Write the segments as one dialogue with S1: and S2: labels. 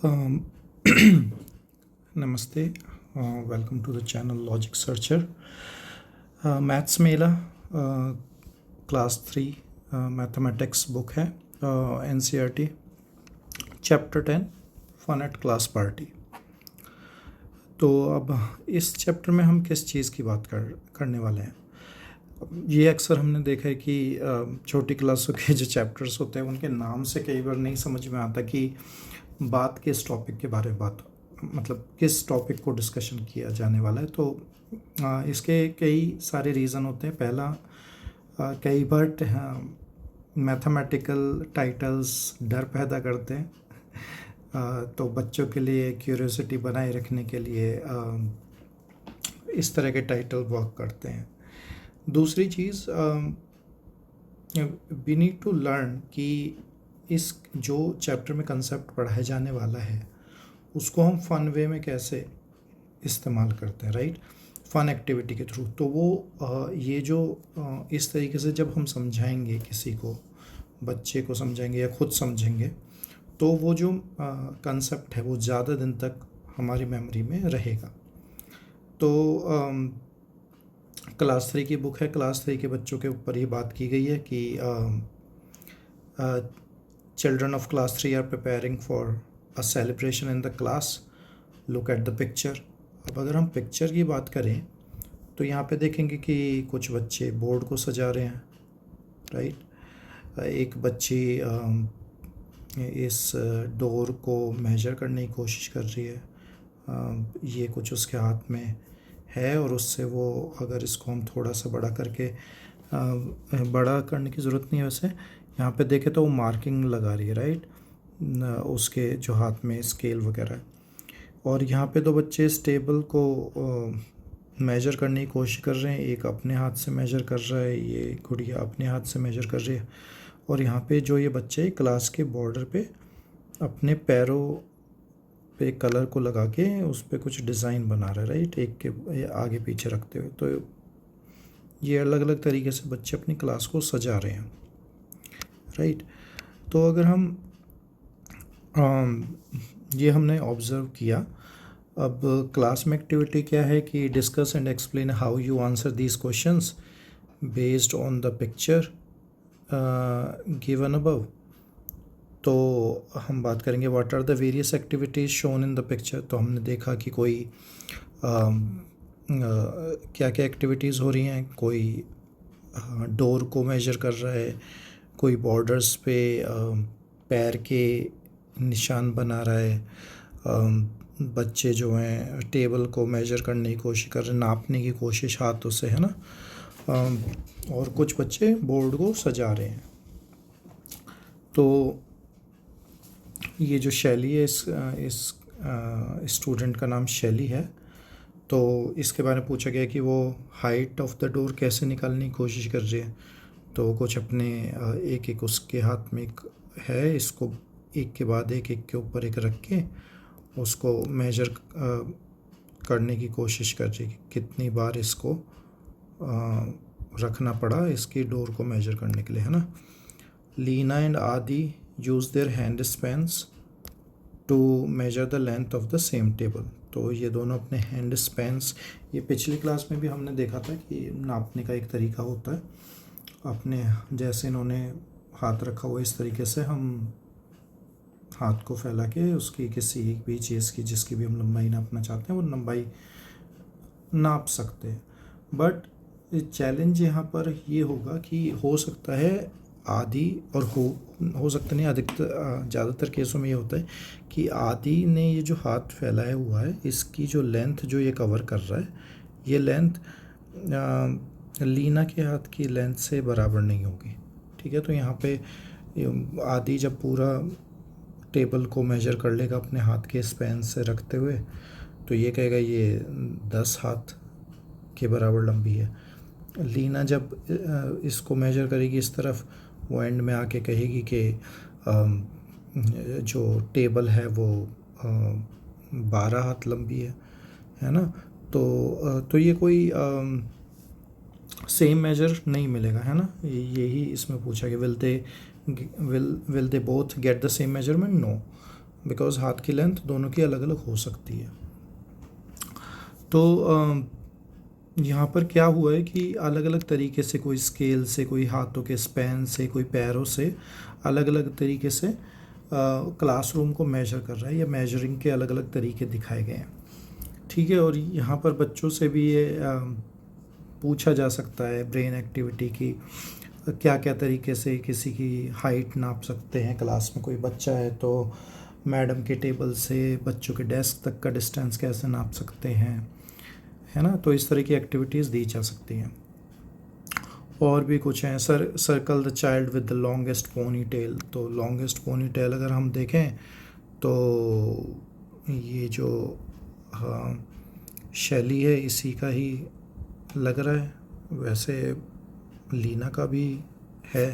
S1: Um, Namaste. Welcome to the channel Logic Searcher. Maths Mela class 3 mathematics book है, NCERT chapter 10 fun at class party. तो अब इस chapter में हम किस चीज़ की बात करने वाले हैं। ये अक्सर हमने देखा है कि छोटी क्लासों के जो चैप्टर्स होते हैं उनके नाम से कई बार नहीं समझ में आता कि बात किस टॉपिक के बारे में मतलब किस टॉपिक को डिस्कशन किया जाने वाला है। तो इसके कई सारे रीज़न होते हैं। पहला, कई बार मैथमेटिकल टाइटल्स डर पैदा करते हैं, तो बच्चों के लिए क्यूरियोसिटी बनाए रखने के लिए इस तरह के टाइटल वर्क करते हैं। दूसरी चीज़, वी नीड टू लर्न कि इस जो चैप्टर में कंसेप्ट पढ़ाया जाने वाला है उसको हम फ़न वे में कैसे इस्तेमाल करते हैं, राइट, फ़न एक्टिविटी के थ्रू। तो वो ये जो इस तरीके से जब हम समझाएंगे किसी को, बच्चे को समझाएंगे या खुद समझेंगे, तो वो जो कंसेप्ट है वो ज़्यादा दिन तक हमारी मेमोरी में रहेगा। तो क्लास 3 की बुक है। क्लास 3 के बच्चों के ऊपर ये बात की गई है कि children of class 3 are preparing for a celebration in the class, look at the picture. अब अगर हम पिक्चर की बात करें तो यहाँ पे देखेंगे कि कुछ बच्चे बोर्ड को सजा रहे हैं, राइट। एक बच्ची इस डोर को मेजर करने की कोशिश कर रही है। ये कुछ उसके हाथ में है और उससे वो, अगर इसको हम थोड़ा सा बड़ा करके, बड़ा करने की ज़रूरत नहीं है वैसे, यहाँ पे देखें तो वो मार्किंग लगा रही है, राइट, उसके जो हाथ में स्केल वगैरह है। और यहाँ पे दो बच्चे इस टेबल को मेजर करने की कोशिश कर रहे हैं। एक अपने हाथ से मेजर कर रहा है, ये गुड़िया अपने हाथ से मेजर कर रही है। और यहाँ पे जो ये बच्चे क्लास के बॉर्डर पे अपने पैरों पे कलर को लगा के उस पर कुछ डिज़ाइन बना रहा है, राइट, एक के आगे पीछे रखते हुए। तो ये अलग अलग तरीके से बच्चे अपनी क्लास को सजा रहे हैं, राइट। तो अगर हम ये हमने ऑब्ज़र्व किया। अब क्लास में एक्टिविटी क्या है कि discuss and explain how you answer these questions based on the picture given above. तो हम बात करेंगे what are the various activities shown in the picture. तो हमने देखा कि कोई क्या क्या एक्टिविटीज़ हो रही हैं। कोई डोर को मेजर कर रहा है, कोई बॉर्डर्स पे पैर के निशान बना रहा है, बच्चे जो हैं टेबल को मेजर करने की कोशिश कर रहे हैं, नापने की कोशिश हाथों से, है ना, और कुछ बच्चे बोर्ड को सजा रहे हैं। तो ये जो शैली है, इस स्टूडेंट का नाम शैली है। तो इसके बारे में पूछा गया कि वो हाइट ऑफ द डोर कैसे निकालने की कोशिश कर रही है। तो कुछ अपने एक एक उसके हाथ में एक है, इसको एक के बाद एक के ऊपर एक रख के उसको मेजर करने की कोशिश कर रही है कि कितनी बार इसको रखना पड़ा इसकी डोर को मेजर करने के लिए, है ना। Leena and Adi use their hand spans to measure the length of the same table. तो ये दोनों अपने हैंड स्पैन्स, ये पिछली क्लास में भी हमने देखा था कि नापने का एक तरीका होता है। अपने जैसे इन्होंने हाथ रखा हुआ इस तरीके से हम हाथ को फैला के उसकी किसी भी चीज़ की जिसकी भी हम लंबाई नापना चाहते हैं वो लंबाई नाप सकते हैं। बट चैलेंज यहाँ पर ये होगा कि हो सकता है आदि, और हो सकता नहीं, अधिकतर ज़्यादातर केसों में ये होता है कि आदि ने ये जो हाथ फैलाया हुआ है इसकी जो लेंथ जो ये कवर कर रहा है, ये लेंथ लीना के हाथ की लेंथ से बराबर नहीं होगी, ठीक है। तो यहाँ पे आदि जब पूरा टेबल को मेजर कर लेगा अपने हाथ के स्पैन से रखते हुए, तो ये कहेगा ये 10 हाथ के बराबर लंबी है। लीना जब इसको मेजर करेगी इस तरफ, वो एंड में आके कहेगी कि जो टेबल है वो 12 हाथ लंबी है ना। तो ये कोई सेम मेजर नहीं मिलेगा, है ना। यही इसमें पूछा कि will they both get the same measurement, no. Because हाथ की लेंथ दोनों की अलग अलग हो सकती है। तो यहाँ पर क्या हुआ है कि अलग अलग तरीके से, कोई स्केल से, कोई हाथों के स्पैन से, कोई पैरों से, अलग अलग तरीके से क्लासरूम को मेजर कर रहा है, या मेजरिंग के अलग अलग तरीके दिखाए गए हैं। ठीक है, और यहाँ पर बच्चों से भी ये पूछा जा सकता है ब्रेन एक्टिविटी की क्या क्या तरीके से किसी की हाइट नाप सकते हैं। क्लास में कोई बच्चा है तो मैडम के टेबल से बच्चों के डेस्क तक का डिस्टेंस कैसे नाप सकते हैं, है ना। तो इस तरह की एक्टिविटीज़ दी जा सकती हैं। और भी कुछ हैं, circle the child with the longest pony tail. तो लॉन्गेस्ट पोनी टेल अगर हम देखें तो ये जो शैली है इसी का ही लग रहा है, वैसे लीना का भी है।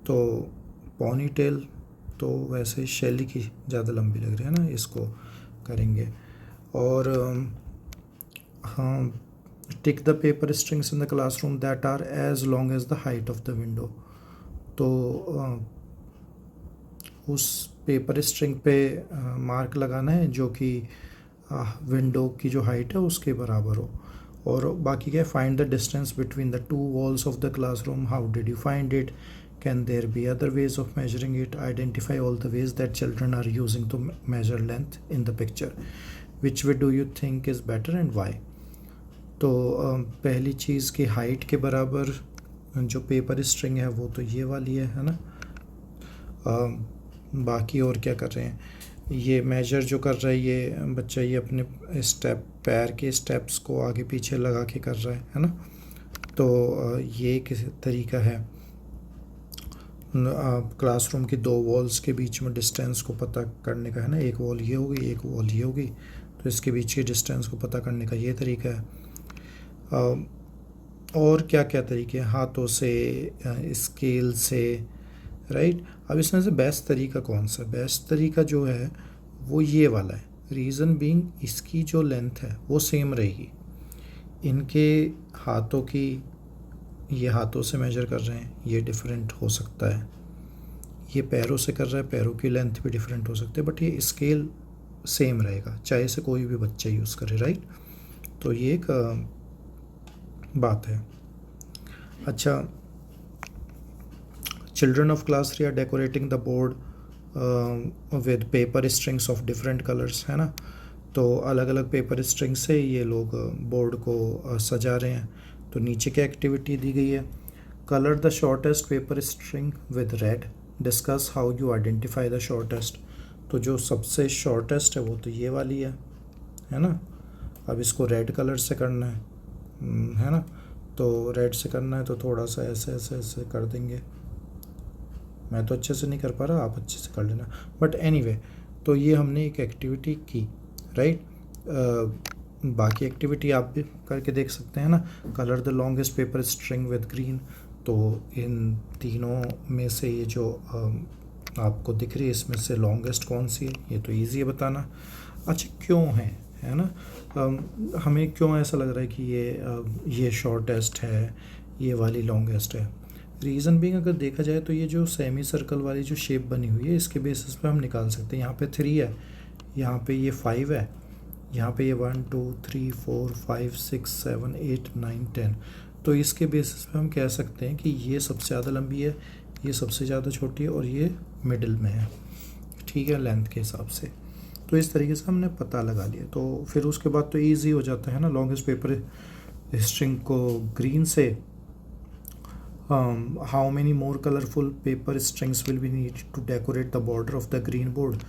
S1: तो पोनी टेल तो वैसे शैली की ज़्यादा लंबी लग रही है ना, इसको करेंगे। और हाँ, tick the paper strings in the classroom that are as long as the height of the window. तो उस पेपर स्ट्रिंग पे मार्क लगाना है जो कि विंडो की जो हाइट है उसके बराबर हो। और बाकी क्या है, find the distance between the two walls of the classroom, how did you find it, can there be other ways of measuring it, identify all the ways that children are using to measure length in the picture, which way do you think is better and why. तो पहली चीज़ की height के बराबर जो paper string है वो तो ये वाली है ना। बाकी और क्या कर रहे हैं, ये मेजर जो कर रहा है ये बच्चा, ये अपने स्टेप, पैर के स्टेप्स को आगे पीछे लगा के कर रहा है ना। तो ये किस तरीका है क्लासरूम की दो वॉल्स के बीच में डिस्टेंस को पता करने का, है ना। एक वॉल ये होगी, एक वॉल ये होगी, तो इसके बीच की डिस्टेंस को पता करने का ये तरीका है। और क्या क्या तरीके हैं, हाथों से, स्केल से, राइट। अब इसमें से बेस्ट तरीका कौन सा, बेस्ट तरीका जो है वो ये वाला है। रीज़न बीइंग इसकी जो लेंथ है वो सेम रहेगी। इनके हाथों की, ये हाथों से मेजर कर रहे हैं, ये डिफरेंट हो सकता है। ये पैरों से कर रहा है, पैरों की लेंथ भी डिफरेंट हो सकती है, बट ये स्केल सेम रहेगा, चाहे से कोई भी बच्चा यूज़ करे, राइट। तो ये एक बात है। अच्छा, children of class 3 are decorating the board with paper strings of different colours, है ना। तो अलग अलग पेपर स्ट्रिंग से ये लोग बोर्ड को सजा रहे हैं। तो नीचे क्या एक्टिविटी दी गई है, colour the shortest paper string with red, discuss how you identify the shortest. तो जो सबसे शॉर्टेस्ट है वो तो ये वाली है ना। अब इसको रेड कलर से करना है ना। तो रेड से करना है तो थोड़ा सा ऐसे ऐसे ऐसे कर देंगे। मैं तो अच्छे से नहीं कर पा रहा, आप अच्छे से कर लेना, बट एनीवे तो ये हमने एक एक्टिविटी की, राइट। बाकी एक्टिविटी आप भी करके देख सकते हैं ना। Colour the longest paper string with green. तो इन तीनों में से ये जो आपको दिख रही है इसमें से लॉन्गेस्ट कौन सी है, ये तो ईजी है बताना। अच्छा, क्यों है ना, हमें क्यों ऐसा लग रहा है कि ये शॉर्टेस्ट है, ये वाली लॉन्गेस्ट है। रीज़न भी अगर देखा जाए तो ये जो सेमी सर्कल वाली जो शेप बनी हुई है इसके बेसिस पे हम निकाल सकते हैं। यहाँ पे 3 है, यहाँ पे ये 5 है, यहाँ पे ये 1 2 3 4 5 6 7 8 9 10। तो इसके बेसिस पे हम कह सकते हैं कि ये सबसे ज़्यादा लंबी है, ये सबसे ज़्यादा छोटी है और ये मिडिल में है, ठीक है, लेंथ के हिसाब से। तो इस तरीके से हमने पता लगा लिया। तो फिर उसके बाद तो ईजी हो जाता है ना, लॉन्गेस्ट पेपर स्ट्रिंग को ग्रीन से how many more colourful paper strings will be need to decorate the border of the green board.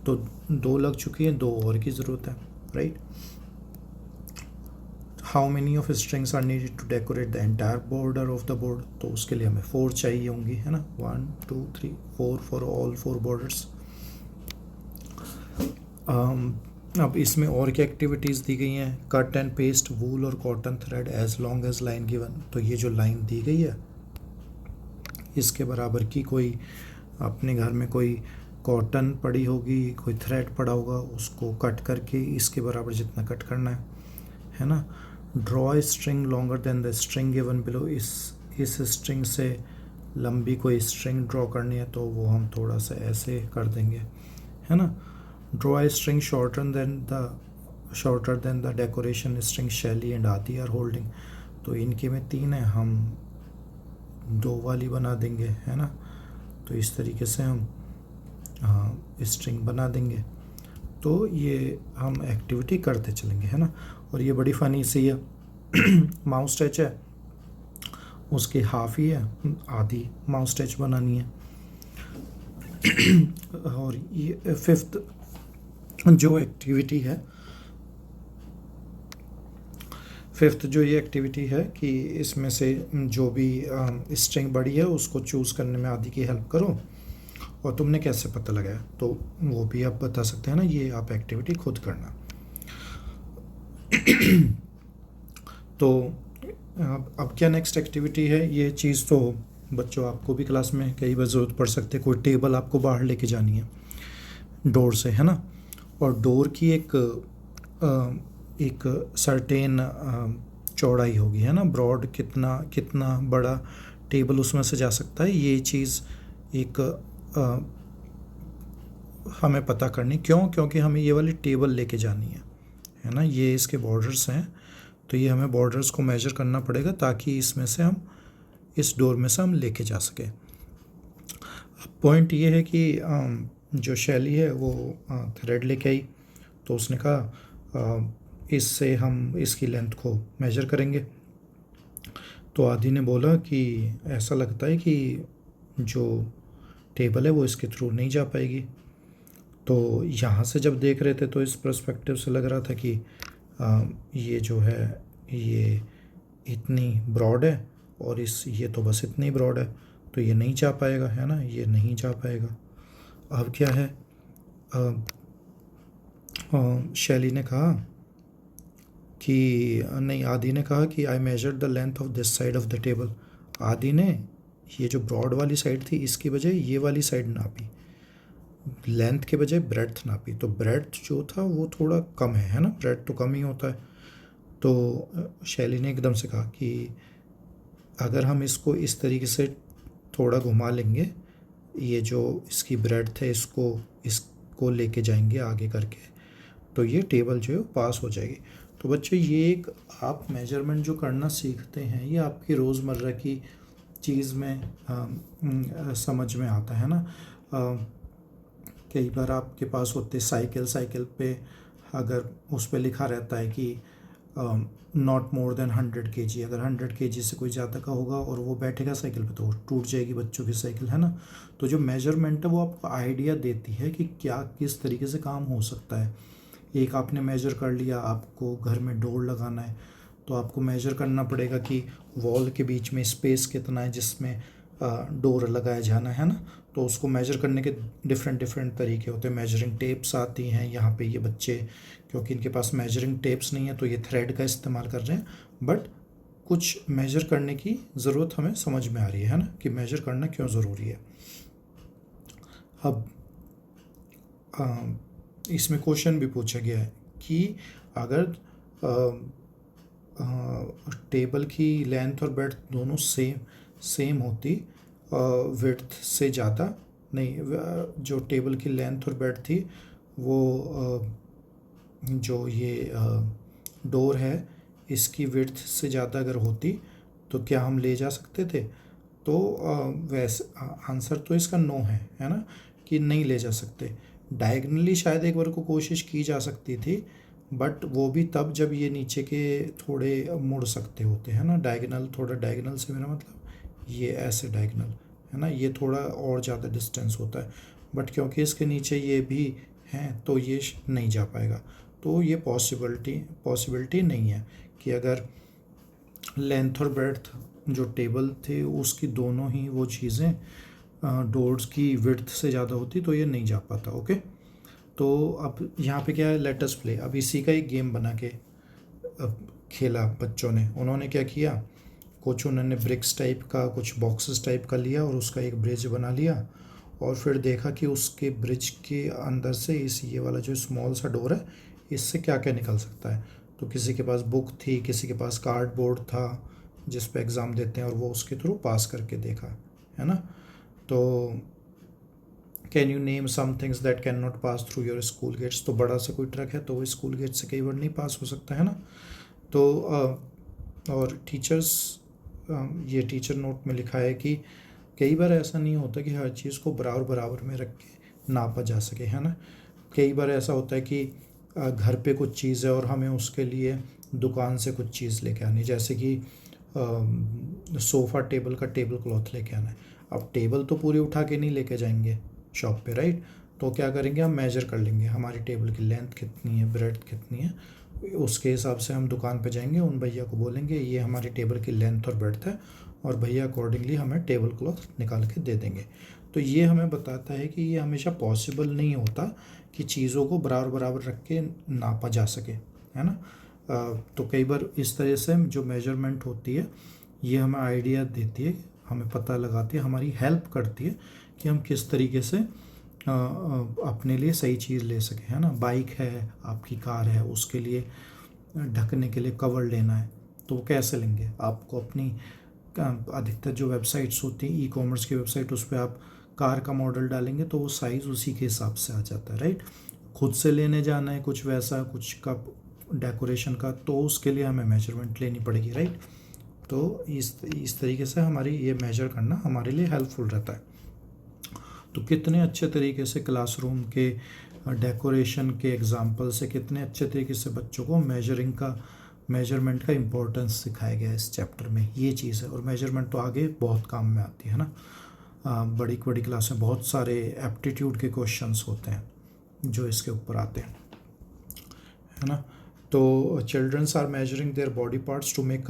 S1: तो 2 लग चुकी हैं, 2 और की ज़रूरत है, right. How many of strings are needed to decorate the entire border of the board. तो उसके लिए हमें 4 चाहिए होंगी, है ना। 1 2 3 4 फॉर ऑल 4 बॉर्डर्स। अब इसमें और क्या एक्टिविटीज़ दी गई हैं, कट एंड पेस्ट वूल और cotton thread as long as line given. तो ये जो लाइन दी गई है इसके बराबर की कोई अपने घर में कोई कॉटन पड़ी होगी, कोई थ्रेड पड़ा होगा, उसको कट करके इसके बराबर जितना कट करना है ना। Draw a string longer than the string given below. इस स्ट्रिंग से लंबी कोई स्ट्रिंग ड्रॉ करनी है तो वो हम थोड़ा सा ऐसे कर देंगे, है ना। Draw a string shorter than the decoration string शैली एंड आदि आर होल्डिंग। तो इनके में 3 है, हम 2 वाली बना देंगे, है ना। तो इस तरीके से हम स्ट्रिंग बना देंगे। तो ये हम एक्टिविटी करते चलेंगे, है ना। और ये बड़ी फ़नी सी है। माउस टच है, उसके हाफ ही है, आधी माउस टच बनानी है। और ये 5th जो एक्टिविटी है, 5th जो ये एक्टिविटी है कि इसमें से जो भी स्ट्रिंग बड़ी है उसको चूज़ करने में आदि की हेल्प करो। और तुमने कैसे पता लगाया, तो वो भी आप बता सकते हैं ना, ये आप एक्टिविटी खुद करना। तो अब क्या नेक्स्ट एक्टिविटी है, ये चीज़ तो बच्चों आपको भी क्लास में कई बार ज़रूरत पड़ सकती है। कोई टेबल आपको बाहर लेके जानी है डोर से, है ना। और डोर की एक सर्टेन चौड़ाई होगी, है ना। ब्रॉड कितना बड़ा टेबल उसमें से जा सकता है, ये चीज़ एक हमें पता करनी। क्योंकि हमें ये वाली टेबल लेके जानी है ना। ये इसके बॉर्डर्स हैं, तो ये हमें बॉर्डर्स को मेजर करना पड़ेगा ताकि इसमें से हम इस डोर में से हम लेके जा सकें। पॉइंट ये है कि जो शैली है वो थ्रेड लेके आई, तो उसने कहा इससे हम इसकी लेंथ को मेजर करेंगे। तो आदि ने बोला कि ऐसा लगता है कि जो टेबल है वो इसके थ्रू नहीं जा पाएगी। तो यहाँ से जब देख रहे थे तो इस पर्सपेक्टिव से लग रहा था कि ये जो है ये इतनी ब्रॉड है और ये तो बस इतनी ब्रॉड है, तो ये नहीं जा पाएगा, है ना, ये नहीं जा पाएगा। अब क्या है, शैली ने कहा कि नहीं, आदि ने कहा कि I measure the length of this side of the table. Aadi ने ये जो ब्रॉड वाली साइड थी इसकी बजाय ये वाली साइड नापी, लेंथ के बजाय ब्रेड्थ नापी। तो ब्रेड्थ जो था वो थोड़ा कम है ना, ब्रेड तो कम ही होता है। तो शैली ने एकदम से कहा कि अगर हम इसको इस तरीके से थोड़ा घुमा लेंगे, ये जो इसकी ब्रेड्थ है इसको लेके जाएंगे आगे करके, तो ये टेबल जो है पास हो जाएगी। तो बच्चों ये एक आप मेजरमेंट जो करना सीखते हैं ये आपकी रोज़मर्रा की चीज़ में समझ में आता है ना। कई बार आपके पास होते साइकिल पे अगर उस पर लिखा रहता है कि नॉट मोर देन 100 kg, अगर 100 kg से कोई ज़्यादा का होगा और वो बैठेगा साइकिल पे तो टूट जाएगी बच्चों की साइकिल, है ना। तो जो मेजरमेंट है वो आपको आइडिया देती है कि क्या किस तरीके से काम हो सकता है। एक आपने मेजर कर लिया, आपको घर में डोर लगाना है तो आपको मेजर करना पड़ेगा कि वॉल के बीच में स्पेस कितना है जिसमें डोर लगाया जाना है ना। तो उसको मेजर करने के डिफरेंट तरीके होते हैं। मेजरिंग टेप्स आती हैं, यहाँ पे ये बच्चे क्योंकि इनके पास मेजरिंग टेप्स नहीं है तो ये थ्रेड का इस्तेमाल कर रहे हैं, बट कुछ मेजर करने की ज़रूरत हमें समझ में आ रही है ना, कि मेजर करना क्यों ज़रूरी है। अब इसमें क्वेश्चन भी पूछा गया है कि अगर टेबल की लेंथ और ब्रेड्थ दोनों सेम होती, विड्थ से ज़्यादा नहीं, जो टेबल की लेंथ और ब्रेड्थ थी वो जो ये डोर है इसकी विड्थ से ज़्यादा अगर होती तो क्या हम ले जा सकते थे। तो वैसे आंसर तो इसका नो है ना, कि नहीं ले जा सकते। डायगनली शायद एक बार को कोशिश की जा सकती थी, बट वो भी तब जब ये नीचे के थोड़े मुड़ सकते होते हैं ना। डायगनल, थोड़ा डायगनल से मेरा मतलब ये ऐसे डायगनल है ना, ये थोड़ा और ज़्यादा डिस्टेंस होता है, बट क्योंकि इसके नीचे ये भी हैं तो ये नहीं जा पाएगा। तो ये पॉसिबिलिटी नहीं है कि अगर लेंथ और ब्रेड्थ जो टेबल थे उसकी दोनों ही वो चीज़ें डोर्स की विड्थ से ज़्यादा होती तो ये नहीं जा पाता। ओके, तो अब यहाँ पे क्या है, लेट अस प्ले। अब इसी का एक गेम बना के खेला बच्चों ने। उन्होंने क्या किया, कुछ उन्होंने ब्रिक्स टाइप का, कुछ बॉक्सेस टाइप का लिया और उसका एक ब्रिज बना लिया, और फिर देखा कि उसके ब्रिज के अंदर से ये वाला जो स्मॉल सा डोर है इससे क्या क्या निकल सकता है। तो किसी के पास बुक थी, किसी के पास कार्डबोर्ड था जिस पे एग्ज़ाम देते हैं, और वो उसके थ्रू पास करके देखा, है ना। तो can you name some things that can not pass through your school gates. तो बड़ा सा कोई ट्रक है तो वो स्कूल गेट से कई बार नहीं पास हो सकता है ना। तो और टीचर्स, ये टीचर नोट में लिखा है कि कई बार ऐसा नहीं होता कि हर चीज़ को बराबर बराबर में रख के नापा जा सके, है ना। कई बार ऐसा होता है कि घर पे कुछ चीज़ है और हमें उसके लिए दुकान से कुछ चीज़ लेके आनी, जैसे कि सोफ़ा टेबल का टेबल क्लॉथ लेके आना है। अब टेबल तो पूरी उठा के नहीं लेके जाएंगे शॉप पे, राइट। तो क्या करेंगे, हम मेजर कर लेंगे हमारी टेबल की लेंथ कितनी है, ब्रेड्थ कितनी है, उसके हिसाब से हम दुकान पे जाएंगे, उन भैया को बोलेंगे ये हमारी टेबल की लेंथ और ब्रेड्थ है, और भैया अकॉर्डिंगली हमें टेबल क्लॉथ निकाल के दे देंगे। तो ये हमें बताता है कि ये हमेशा पॉसिबल नहीं होता कि चीज़ों को बराबर बराबर रख के नापा जा सके, है ना। तो कई बार इस तरह से जो मेजरमेंट होती है ये हमें आइडिया देती है, हमें पता लगाती है, हमारी हेल्प करती है कि हम किस तरीके से अपने लिए सही चीज़ ले सकें, है ना। बाइक है, आपकी कार है, उसके लिए ढकने के लिए कवर लेना है, तो वो कैसे लेंगे। आपको अपनी अधिकतर जो वेबसाइट्स होती हैं, ई कॉमर्स की वेबसाइट, उस पर आप कार का मॉडल डालेंगे तो वो साइज़ उसी के हिसाब से आ जाता है, राइट। खुद से लेने जाना है कुछ वैसा, कुछ का डेकोरेशन का, तो उसके लिए हमें मेजरमेंट लेनी पड़ेगी, राइट। तो इस तरीके से हमारी ये मेजर करना हमारे लिए हेल्पफुल रहता है। तो कितने अच्छे तरीके से क्लासरूम के डेकोरेशन के एग्जाम्पल से कितने अच्छे तरीके से बच्चों को मेजरमेंट का इम्पोर्टेंस सिखाया गया है इस चैप्टर में। ये चीज़ है, और मेजरमेंट तो आगे बहुत काम में आती है ना। बड़ी बड़ी क्लास में बहुत सारे एप्टीट्यूड के क्वेश्चंस होते हैं जो इसके ऊपर आते हैं, है ना। तो childrens are measuring their body parts to make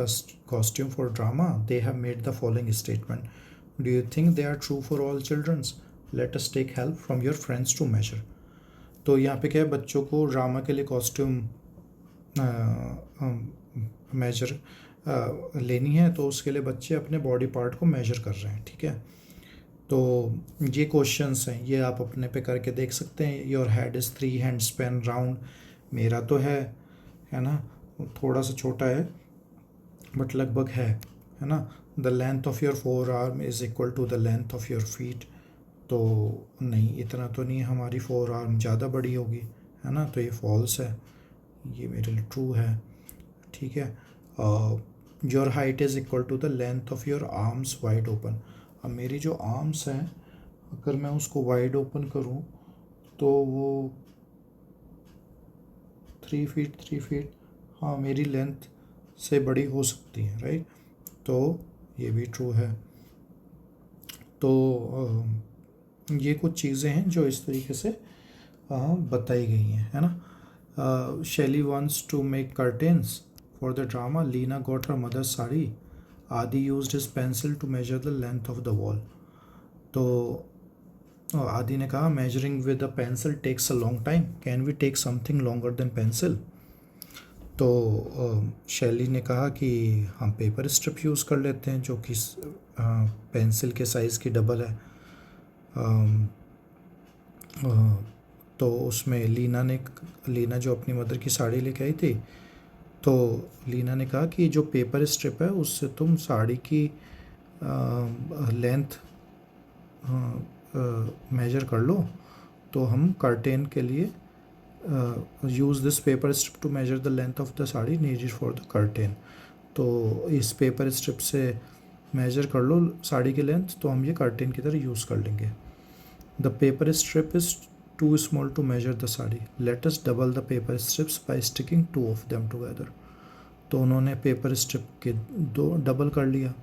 S1: costume for drama. They have made the following statement. Do you think they are true for all childrens? Let us take help from your friends to measure. तो यहाँ पे क्या है, बच्चों को drama के लिए costume major लेनी है, तो उसके लिए बच्चे अपने बॉडी पार्ट को मेजर कर रहे हैं, ठीक है। तो ये क्वेश्चंस हैं, ये आप अपने पे करके देख सकते हैं। Your head is 3 hand span round. मेरा तो है ना, थोड़ा सा छोटा है बट लगभग है ना। The length of your forearm is equal to the length of your feet. तो नहीं, इतना तो नहीं, हमारी फोर आर्म ज़्यादा बड़ी होगी, है ना। तो ये फॉल्स है, ये मेरे लिए ट्रू है, ठीक है। Your height is equal to the length of your arms wide open. अब मेरी जो आर्म्स हैं, अगर मैं उसको वाइड ओपन करूं तो वो 3 फीट, हाँ, मेरी लेंथ से बड़ी हो सकती है, राइट। तो ये भी ट्रू है। तो ये कुछ चीज़ें हैं जो इस तरीके से बताई गई हैं, है ना। Shaily wants to make curtains for the drama. Leena got her mother's sari. Aadi used his pencil to measure the length of the wall. तो आदि ने कहा, measuring with a pencil takes a long time, can we take something longer than pencil. तो शैली ने कहा कि हम paper strip use कर लेते हैं जो कि पेंसिल के साइज़ की डबल है। तो उसमें लीना जो अपनी मदर की साड़ी लेके आई थी, तो लीना ने कहा कि जो पेपर स्ट्रिप है उससे तुम साड़ी की लेंथ मेजर कर लो, तो हम कर्टेन के लिए use this paper strip to measure the length of the sari needed for the curtain. तो इस पेपर स्ट्रिप से मेजर कर लो साड़ी की लेंथ, तो हम ये कर्टेन की तरह यूज़ कर लेंगे। The paper strip is too small to measure the sari. Let us double the paper strips by sticking 2 of them together. तो उन्होंने पेपर स्ट्रिप के 2 डबल कर लिया,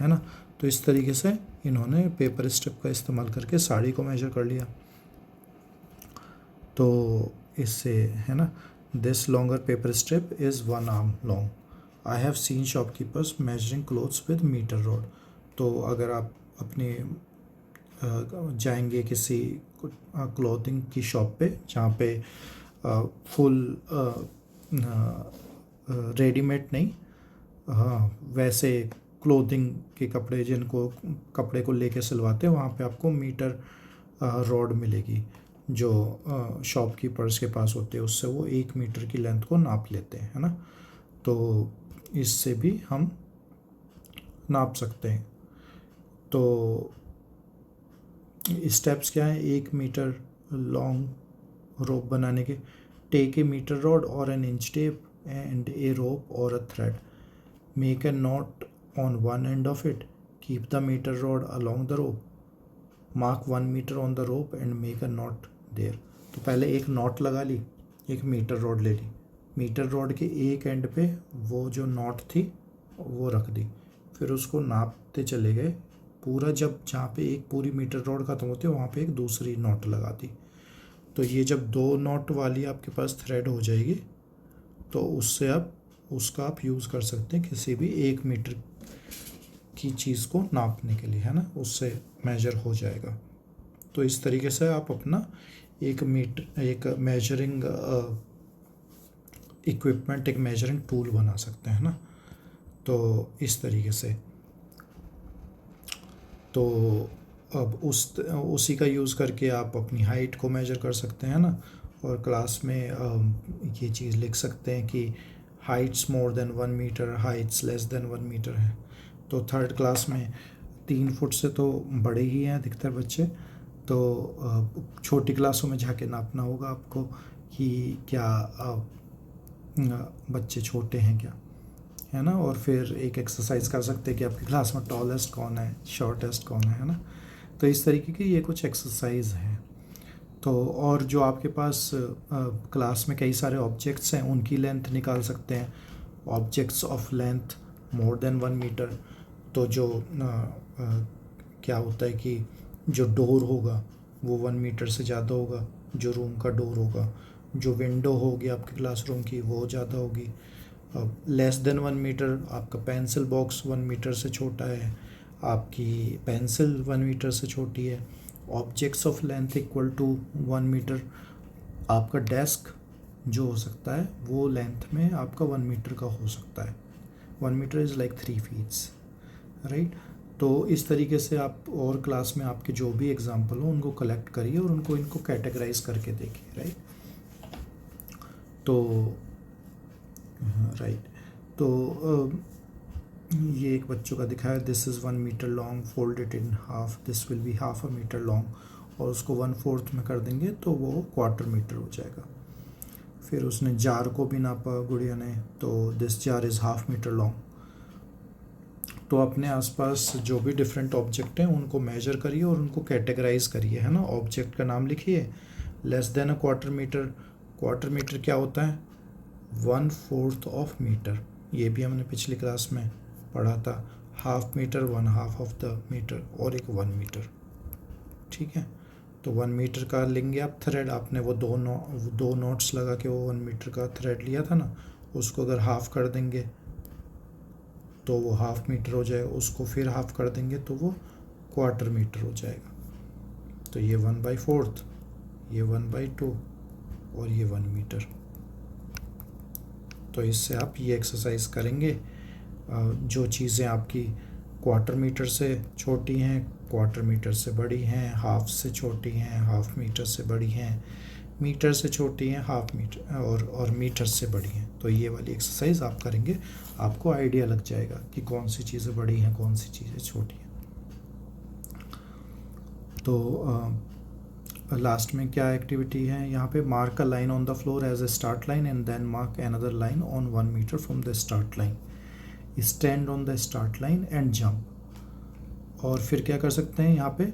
S1: है ना। तो इस तरीके से इन्होंने पेपर स्ट्रिप का इस्तेमाल करके साड़ी को मेजर कर लिया। तो इससे, है ना, this longer paper strip is 1 arm long. I have seen shopkeepers measuring clothes with metre rod. तो अगर आप अपने जाएंगे किसी क्लॉथिंग की शॉप पे जहाँ पे फुल रेडीमेड नहीं, हाँ, वैसे क्लोथिंग के कपड़े जिनको कपड़े को लेके सिलवाते हैं, वहाँ पे आपको मीटर रॉड मिलेगी जो शॉपकीपर्स के पास होते हैं, उससे वो 1 मीटर की लेंथ को नाप लेते हैं, है ना। तो इससे भी हम नाप सकते हैं। तो स्टेप्स क्या है, 1 मीटर लॉन्ग रोप बनाने के, टेक ए मीटर रॉड और an inch tape and a rope और a thread, make a knot on one end of it, keep the metre rod along the rope, mark 1 metre on the rope and make a knot there. तो पहले एक not लगा ली, एक metre rod ले ली, metre rod के एक and पे वो जो नॉट थी वो रख दी, फिर उसको नापते चले गए पूरा, जब जहाँ पे एक पूरी मीटर रॉड ख़त्म होती है वहाँ पे एक दूसरी नॉट लगा दी। तो ये जब 2 नॉट वाली आपके पास थ्रेड हो जाएगी तो उससे उसका आप यूज़ कर सकते हैं किसी भी 1 मीटर की चीज़ को नापने के लिए, है ना, उससे मेजर हो जाएगा। तो इस तरीके से आप अपना एक मेजरिंग इक्विपमेंट, एक मेजरिंग टूल बना सकते हैं ना। तो इस तरीके से, तो अब उसी का यूज़ करके आप अपनी हाइट को मेजर कर सकते हैं ना, और क्लास में ये चीज़ लिख सकते हैं कि heights more than 1 metre, heights less than 1 metre है। तो 3rd क्लास में 3 फुट से तो बड़े ही हैं अधिकतर बच्चे, तो छोटी क्लासों में जाके नापना होगा आपको कि क्या बच्चे छोटे हैं क्या, है ना। और फिर एक एक्सरसाइज कर सकते हैं कि आपकी क्लास में टॉलेस्ट कौन है, शॉर्टेस्ट कौन है ना। तो इस तरीके की ये कुछ एक्सरसाइज हैं। तो और जो आपके पास क्लास में कई सारे ऑब्जेक्ट्स हैं उनकी लेंथ निकाल सकते हैं, objects of length more than 1 metre. तो जो क्या होता है कि जो डोर होगा वो 1 मीटर से ज़्यादा होगा, जो रूम का डोर होगा, जो विंडो होगी आपके क्लासरूम की वो ज़्यादा होगी। लेस देन 1 मीटर आपका पेंसिल बॉक्स 1 मीटर से छोटा है, आपकी पेंसिल 1 मीटर से छोटी है। Objects of length equal to 1 metre, आपका डेस्क जो हो सकता है वो लेंथ में आपका 1 मीटर का हो सकता है। 1 metre is like 3 feets, right. तो इस तरीके से आप और क्लास में आपके जो भी एग्जाम्पल हो उनको कलेक्ट करिए और इनको कैटेगराइज करके देखिए, राइट। तो राइट, तो ये एक बच्चों का दिखाया, this is 1 metre long, fold it in half, this will be ½ metre long, और उसको 1/4 में कर देंगे तो वो 1/4 मीटर हो जाएगा। फिर उसने जार को भी नापा गुड़िया ने, तो this jar is ½ metre long. तो अपने आसपास जो भी डिफरेंट ऑब्जेक्ट हैं उनको मेजर करिए और उनको कैटेगराइज करिए, है ना। ऑब्जेक्ट का नाम लिखिए, लेस देन अ 1/4 मीटर, 1/4 मीटर क्या होता है, 1/4 ऑफ मीटर, ये भी हमने पिछली क्लास में पढ़ा था। ½ मीटर 1/2 ऑफ द मीटर, और एक 1 मीटर, ठीक है। तो 1 मीटर का लेंगे आप थ्रेड, आपने वो दो नोट्स लगा के वो 1 मीटर का थ्रेड लिया था ना, उसको अगर हाफ कर देंगे तो वो ½ मीटर हो जाएगा, उसको फिर हाफ कर देंगे तो वो 1/4 मीटर हो जाएगा। तो ये 1/4, ये 1/2 और ये 1 मीटर। तो इससे आप ये एक्सरसाइज करेंगे, जो चीज़ें आपकी 1/4 मीटर से छोटी हैं, 1/4 मीटर से बड़ी हैं, हाफ से छोटी हैं, ½ मीटर से बड़ी हैं, मीटर से छोटी हैं, ½ मीटर और मीटर से बड़ी हैं। तो ये वाली एक्सरसाइज आप करेंगे, आपको आइडिया लग जाएगा कि कौन सी चीज़ें बड़ी हैं, कौन सी चीज़ें छोटी हैं। तो लास्ट में क्या एक्टिविटी है यहाँ पे, mark a line on the floor as a start line and then mark another line on 1 metre from the start line, stand on the start line and jump. और फिर क्या कर सकते हैं, यहाँ पे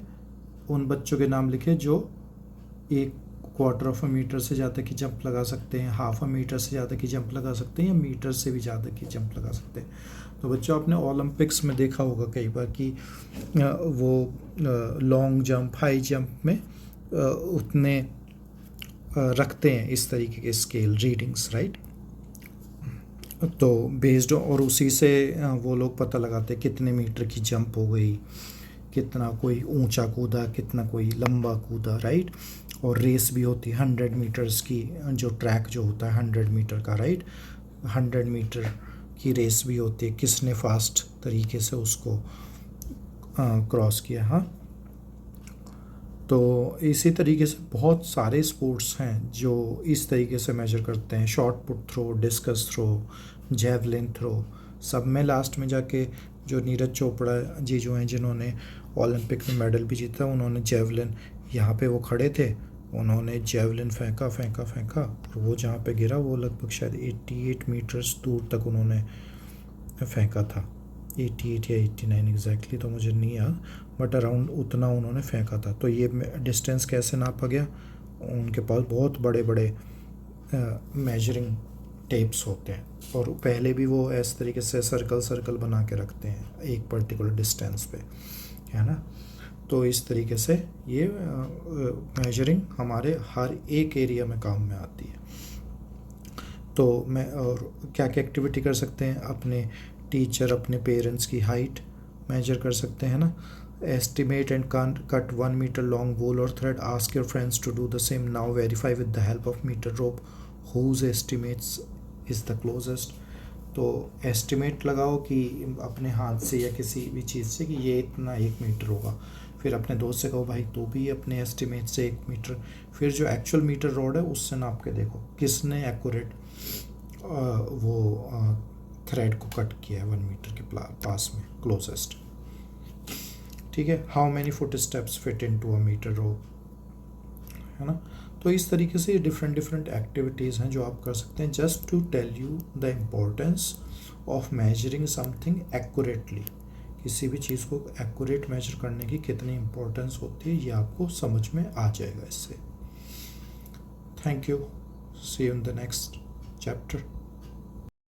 S1: उन बच्चों के नाम लिखे जो 1/4 मीटर से ज़्यादा की जंप लगा सकते हैं, ½ मीटर से ज़्यादा की जंप लगा सकते हैं, या मीटर से भी ज़्यादा की जंप लगा सकते हैं। तो बच्चों आपने ओलंपिक्स में देखा होगा कई बार कि वो लॉन्ग जंप, हाई जंप में उतने रखते हैं इस तरीके के स्केल रीडिंग्स, राइट। तो बेस्ड और उसी से वो लोग पता लगाते हैं कितने मीटर की जंप हो गई, कितना कोई ऊंचा कूदा, कितना कोई लंबा कूदा, राइट। और रेस भी होती है 100 मीटर्स की, जो ट्रैक जो होता है 100 मीटर का, राइट। 100 मीटर की रेस भी होती है, किसने फास्ट तरीके से उसको क्रॉस किया। हाँ, तो इसी तरीके से बहुत सारे स्पोर्ट्स हैं जो इस तरीके से मेजर करते हैं, shot put throw, discus throw, javelin throw. सब में लास्ट में जाके जो नीरज चोपड़ा जी जो हैं जिन्होंने ओलंपिक में मेडल भी जीता। उन्होंने जेवलिन, यहाँ पे वो खड़े थे, उन्होंने जेवलिन फेंका और वो जहाँ पे गिरा वो लगभग शायद 88 मीटर्स दूर तक उन्होंने फेंका था। 88 या 89 एग्जैक्टली तो मुझे नहीं याद, बट अराउंड उतना उन्होंने फेंका था। तो ये डिस्टेंस कैसे नापा गया? उनके पास बहुत बड़े बड़े मेजरिंग टेप्स होते हैं, और पहले भी वो इस तरीके से सर्कल बना के रखते हैं एक पर्टिकुलर डिस्टेंस पे, है ना। तो इस तरीके से ये मेजरिंग हमारे हर एक एरिया में काम में आती है। तो मैं और क्या क्या एक्टिविटी कर सकते हैं? अपने टीचर, अपने पेरेंट्स की हाइट मेजर कर सकते हैं ना। Estimate and cut 1 metre long wool और thread, ask your friends to do the same, now verify with the help of metre rope whose estimates is the closest. तो estimate लगाओ कि अपने हाथ से या किसी भी चीज़ से कि ये इतना 1 मीटर होगा। फिर अपने दोस्त से कहो भाई तू भी अपने एस्टिमेट से 1 मीटर, फिर जो एक्चुअल मीटर रोड है उससे नाप के देखो किसने एक्यूरेट वो थ्रेड को कट किया है 1 मीटर के पास में क्लोजेस्ट। ठीक है, how many foot steps fit into a metre rope, है ना। तो इस तरीके से डिफरेंट एक्टिविटीज़ हैं जो आप कर सकते हैं, just to tell you the importance of measuring something accurately. किसी भी चीज़ को एक्यूरेट मेजर करने की कितनी इम्पोर्टेंस होती है ये आपको समझ में आ जाएगा इससे। Thank you, see you in the next chapter.